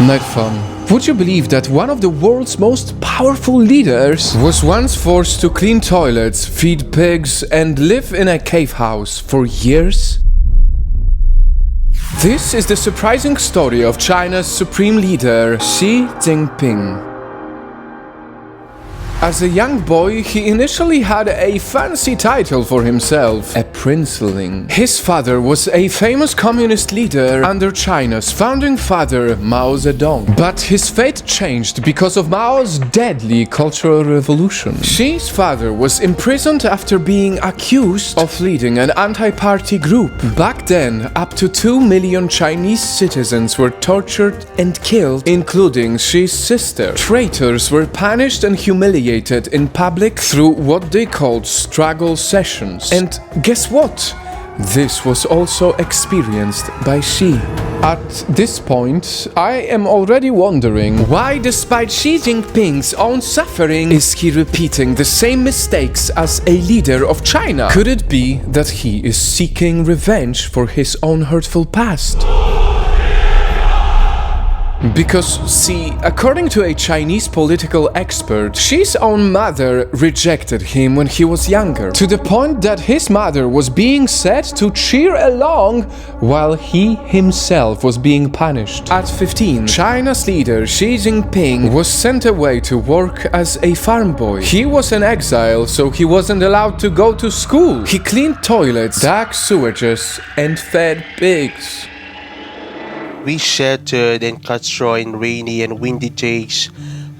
Nightfall. Would you believe that one of the world's most powerful leaders was once forced to clean toilets, feed pigs, and live in a cave house for years? This is the surprising story of China's supreme leader, Xi Jinping. As a young boy, he initially had a fancy title for himself, a princeling. His father was a famous communist leader under China's founding father, Mao Zedong. But his fate changed because of Mao's deadly cultural revolution. Xi's father was imprisoned after being accused of leading an anti-party group. Back then, up to 2 million Chinese citizens were tortured and killed, including Xi's sister. Traitors were punished and humiliated in public through what they called struggle sessions. And guess what? This was also experienced by Xi. At this point, I am already wondering why, despite Xi Jinping's own suffering, is he repeating the same mistakes as a leader of China? Could it be that he is seeking revenge for his own hurtful past? Because, see, according to a Chinese political expert, Xi's own mother rejected him when he was younger, to the point that his mother was being said to cheer along while he himself was being punished. At 15, China's leader Xi Jinping was sent away to work as a farm boy. He was in exile, so he wasn't allowed to go to school. He cleaned toilets, dug sewages, and fed pigs. We sheltered and cut straw in rainy and windy days,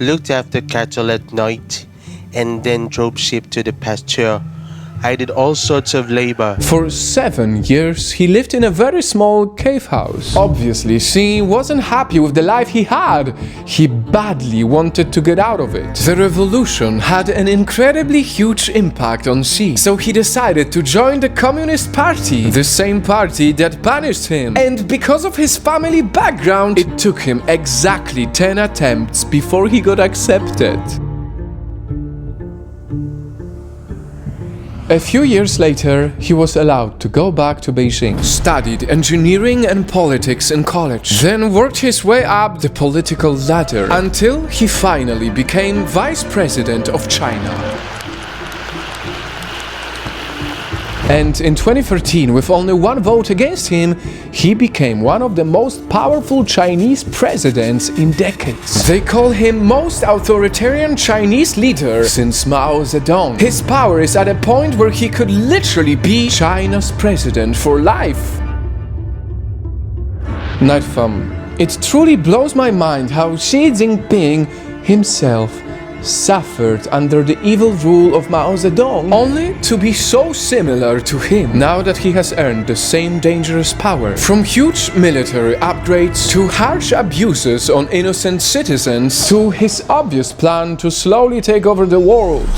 looked after cattle at night, and then drove sheep to the pasture. I did all sorts of labor. For 7 years, he lived in a very small cave house. Obviously, Xi wasn't happy with the life he had. He badly wanted to get out of it. The revolution had an incredibly huge impact on Xi, so he decided to join the Communist Party, the same party that punished him. And because of his family background, it took him exactly 10 attempts before he got accepted. A few years later, he was allowed to go back to Beijing, studied engineering and politics in college, then worked his way up the political ladder until he finally became Vice President of China. And in 2013, with only one vote against him, he became one of the most powerful Chinese presidents in decades. They call him most authoritarian Chinese leader since Mao Zedong. His power is at a point where he could literally be China's president for life. Nightfall. It truly blows my mind how Xi Jinping himself suffered under the evil rule of Mao Zedong, only to be so similar to him now that he has earned the same dangerous power. From huge military upgrades to harsh abuses on innocent citizens to his obvious plan to slowly take over the world.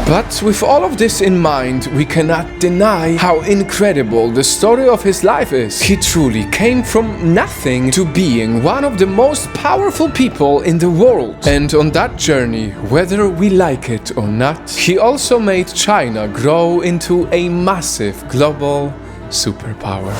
But with all of this in mind, we cannot deny how incredible the story of his life is. He truly came from nothing to being one of the most powerful people in the world. And on that journey, whether we like it or not, he also made China grow into a massive global superpower.